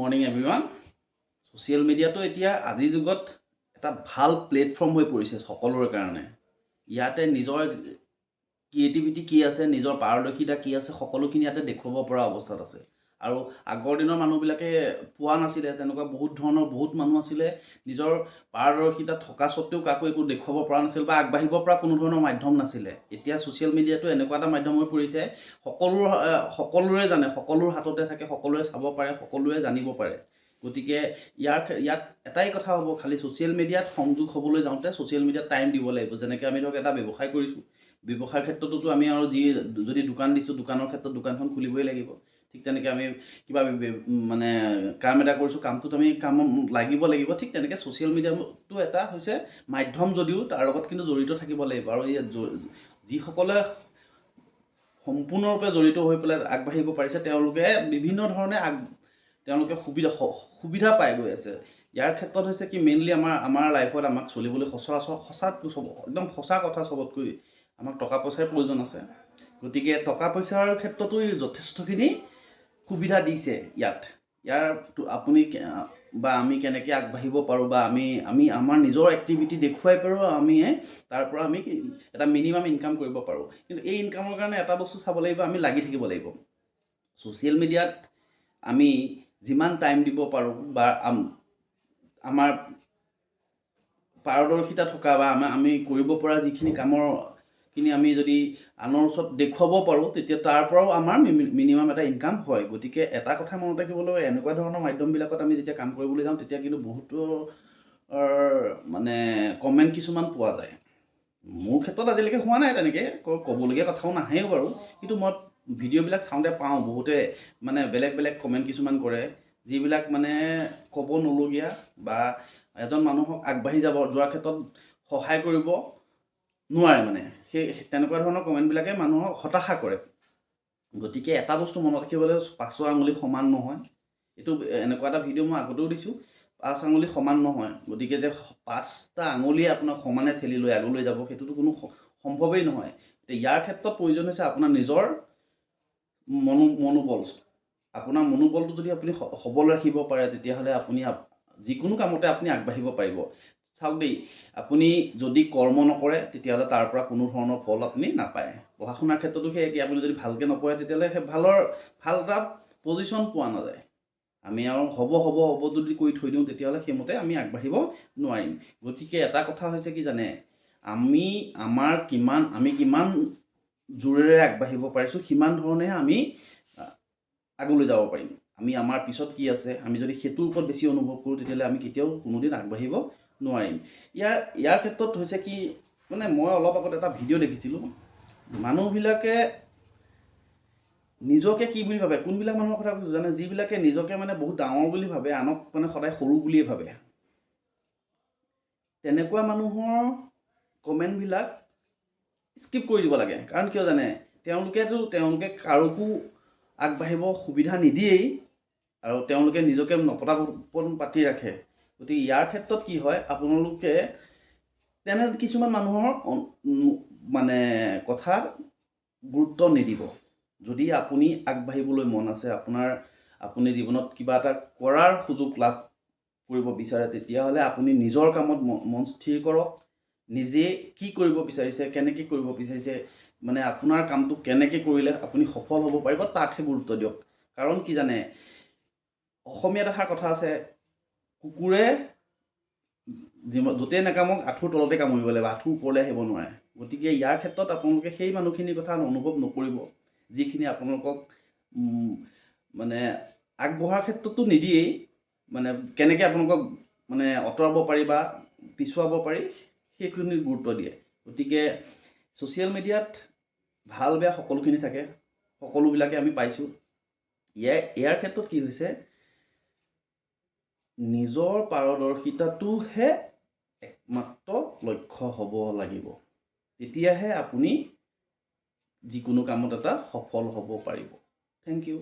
Morning everyone. Social মিডিয়াটো এতিয়া আজিৰ যুগত এটা ভাল প্লেটফৰ্ম হৈ পৰিছে সকলোৰে কাৰণে। ইয়াতে নিজৰ ক্ৰিয়েটিভিটি কি আছে, নিজৰ পাৰদৰ্শিতা কি আছে, সকলোখিনি ইয়াতে দেখুৱাব পৰা অৱস্থাত আছে। আৰু আগৰ দিনৰ মানুহবিলাকে পোৱা নাছিলে, তেনেকুৱা বহুত ধৰণৰ বহুত মানুহ আছিলে নিজৰ পাৰদৰ্শিতা থকা স্বত্বেও কাকো একো দেখুৱাব পৰা নাছিল বা আগবাঢ়িব পৰা কোনো ধৰণৰ মাধ্যম নাছিলে। এতিয়া ছ'চিয়েল মিডিয়াটো এনেকুৱা এটা মাধ্যম হৈ পৰিছে, সকলোৰে জানে, সকলোৰ হাততে থাকে, সকলোৱে চাব পাৰে, সকলোৱে জানিব পাৰে। গতিকে ইয়াত এটাই কথা হ'ব, খালি ছ'চিয়েল মিডিয়াত সংযোগ হ'বলৈ যাওঁতে ছ'চিয়েল মিডিয়াত টাইম দিব লাগিব। যেনেকৈ আমি ধৰক এটা ব্যৱসায় কৰিছোঁ, ব্যৱসায়ৰ ক্ষেত্ৰতো আমি আৰু যদি দোকান দিছোঁ, দোকানৰ ক্ষেত্ৰত দোকানখন খুলিবই লাগিব। ঠিক তেনেকৈ আমি কিবা মানে কাম এটা কৰিছোঁ, কামটোত আমি লাগিব। ঠিক তেনেকৈ ছ'চিয়েল মিডিয়াটো এটা হৈছে মাধ্যম, যদিও তাৰ লগত কিন্তু জড়িত থাকিব লাগিব। আৰু যিসকলে সম্পূৰ্ণৰূপে জড়িত হৈ পেলাই আগবাঢ়িব পাৰিছে, তেওঁলোকে বিভিন্ন ধৰণে তেওঁলোকে সুবিধা পাই গৈ আছে। ইয়াৰ ক্ষেত্ৰত হৈছে কি, মেইনলি আমাৰ লাইফত আমাক চলিবলৈ একদম সঁচা কথা, চবতকৈ আমাক টকা পইচাৰ প্ৰয়োজন আছে। গতিকে টকা পইচাৰ ক্ষেত্ৰতো যথেষ্টখিনি সুবিধা দিছে ইয়াৰ আপুনি বা আমি কেনেকৈ আগবাঢ়িব পাৰোঁ, বা আমি আমাৰ নিজৰ এক্টিভিটি দেখুৱাই পাৰোঁ, তাৰ পৰা আমি এটা মিনিমাম ইনকাম কৰিব পাৰোঁ। কিন্তু এই ইনকামৰ কাৰণে এটা বস্তু চাব লাগিব, আমি লাগি থাকিব লাগিব। ছ'চিয়েল মিডিয়াত আমি যিমান টাইম দিব পাৰোঁ বা আমাৰ পাৰদৰ্শিতা থকা বা আমি কৰিব পৰা যিখিনি কামৰখিনি আমি যদি আনৰ ওচৰত দেখুৱাব পাৰোঁ, তেতিয়া তাৰ পৰাও আমাৰ মিনিমাম এটা ইনকাম হয়। গতিকে এটা কথা মনত ৰাখিবলৈ, এনেকুৱা ধৰণৰ মাধ্যমবিলাকত আমি যেতিয়া কাম কৰিবলৈ যাওঁ, তেতিয়া কিন্তু বহুতো মানে কমেণ্ট কিছুমান পোৱা যায়। মোৰ ক্ষেত্ৰত আজিলৈকে হোৱা নাই তেনেকৈ, ক'বলগীয়া কথাও নাহেও বাৰু, কিন্তু মই ভিডিঅ'বিলাক চাওঁতে পাওঁ বহুতে মানে বেলেগ কমেণ্ট কিছুমান কৰে, যিবিলাক মানে ক'ব নলগীয়া বা এজন মানুহক আগবাঢ়ি যোৱাৰ ক্ষেত্ৰত সহায় কৰিব নোৱাৰে। মানে তেনেকুৱা ধৰণৰ কমেণ্টবিলাকে মানুহক হতাশা কৰে। গতিকে এটা বস্তু মনত ৰাখিবলৈ, 5 আঙুলি সমান নহয়। এইটো এনেকুৱা এটা ভিডিঅ' মই আগতেও দিছোঁ, 5 আঙুলি সমান নহয়। গতিকে যে 5টা আঙুলিয়ে আপোনাক সমানে ঠেলি লৈ আগলৈ যাব, সেইটোতো কোনো সম্ভৱেই নহয়। ইয়াৰ ক্ষেত্ৰত প্ৰয়োজন হৈছে আপোনাৰ নিজৰ মনোবল। আপোনাৰ মনোবলটো যদি আপুনি সবল ৰাখিব পাৰে, তেতিয়াহ'লে আপুনি যিকোনো কামতে আপুনি আগবাঢ়িব পাৰিব। চাওক দেই, আপুনি যদি কৰ্ম নকৰে, তেতিয়াহ'লে তাৰ পৰা কোনো ধৰণৰ ফল আপুনি নাপায়। পঢ়া শুনাৰ ক্ষেত্ৰতো সেই একেই, আপুনি যদি ভালকৈ নপঢ়ে, তেতিয়াহ'লে সেই ভাল এটা পজিশ্যন পোৱা নাযায়। আমি আৰু হ'ব যদি কৰি থৈ দিওঁ, তেতিয়াহ'লে সেইমতে আমি আগবাঢ়িব নোৱাৰিম। গতিকে এটা কথা হৈছে কি জানে, আমি কিমান জোৰেৰে আগবাঢ়িব পাৰিছোঁ, সিমান ধৰণেহে আমি আগলৈ যাব পাৰিম। আমাৰ পিছত কি আছে, আমি যদি সেইটোৰ ওপৰত বেছি অনুভৱ কৰোঁ, তেতিয়াহ'লে আমি কেতিয়াও কোনোদিন আগবাঢ়িব নোৱাৰিম। ইয়াৰ ক্ষেত্ৰত হৈছে কি, মানে মই অলপ আগত এটা ভিডিঅ' দেখিছিলোঁ, মানুহবিলাকে নিজকে কি বুলি ভাবে, কোনবিলাক মানুহৰ কথা কৈছোঁ জানে, যিবিলাকে নিজকে মানে বহুত ডাঙৰ বুলি ভাবে, আনক মানে সদায় সৰু বুলিয়ে ভাবে। তেনেকুৱা মানুহৰ কমেণ্টবিলাক স্কিপ কৰি দিব লাগে। কাৰণ কিয় জানে, তেওঁলোকে কাৰোকো আগবাঢ়িব সুবিধা নিদিয়েই, আৰু তেওঁলোকে নিজকে নপতাপন পাতি ৰাখে। গতিকে ইয়াৰ ক্ষেত্ৰত কি হয়, আপোনালোকে তেনে কিছুমান মানুহৰ মানে কথাত গুৰুত্ব নিদিব। যদি আপুনি আগবাঢ়িবলৈ মন আছে, আপুনি জীৱনত কিবা এটা কৰাৰ সুযোগ লাভ কৰিব বিচাৰে, তেতিয়াহ'লে আপুনি নিজৰ কামত মন স্থিৰ কৰক। নিজে কি কৰিব বিচাৰিছে, কেনেকৈ কৰিব বিচাৰিছে, মানে আপোনাৰ কামটো কেনেকৈ কৰিলে আপুনি সফল হ'ব পাৰিব, তাতহে গুৰুত্ব দিয়ক। কাৰণ কি জানে, অসমীয়াত এষাৰ কথা আছে, কুকুৰে য'তেই নাকামক আঁঠুৰ তলতে কামুৰিব লাগিব, আঁঠুৰ ওপৰলৈ আহিব নোৱাৰে। গতিকে ইয়াৰ ক্ষেত্ৰত আপোনালোকে সেই মানুহখিনিৰ কথা অনুভৱ নকৰিব, যিখিনি আপোনালোকক মানে আগবঢ়াৰ ক্ষেত্ৰতো নিদিয়েই, মানে কেনেকৈ আপোনালোকক মানে আঁতৰাব পাৰি বা পিছুৱাব পাৰি, সেইখিনিত গুৰুত্ব দিয়ে। গতিকে ছ'চিয়েল মিডিয়াত ভাল বেয়া সকলোখিনি থাকে, সকলোবিলাকে আমি পাইছোঁ। ইয়াৰ ক্ষেত্ৰত কি হৈছে, নিজৰ পাৰদৰ্শিতাটোহে একমাত্ৰ লক্ষ্য হ'ব লাগিব। তেতিয়াহে আপুনি যিকোনো কামত এটা সফল হ'ব পাৰিব। Thank U.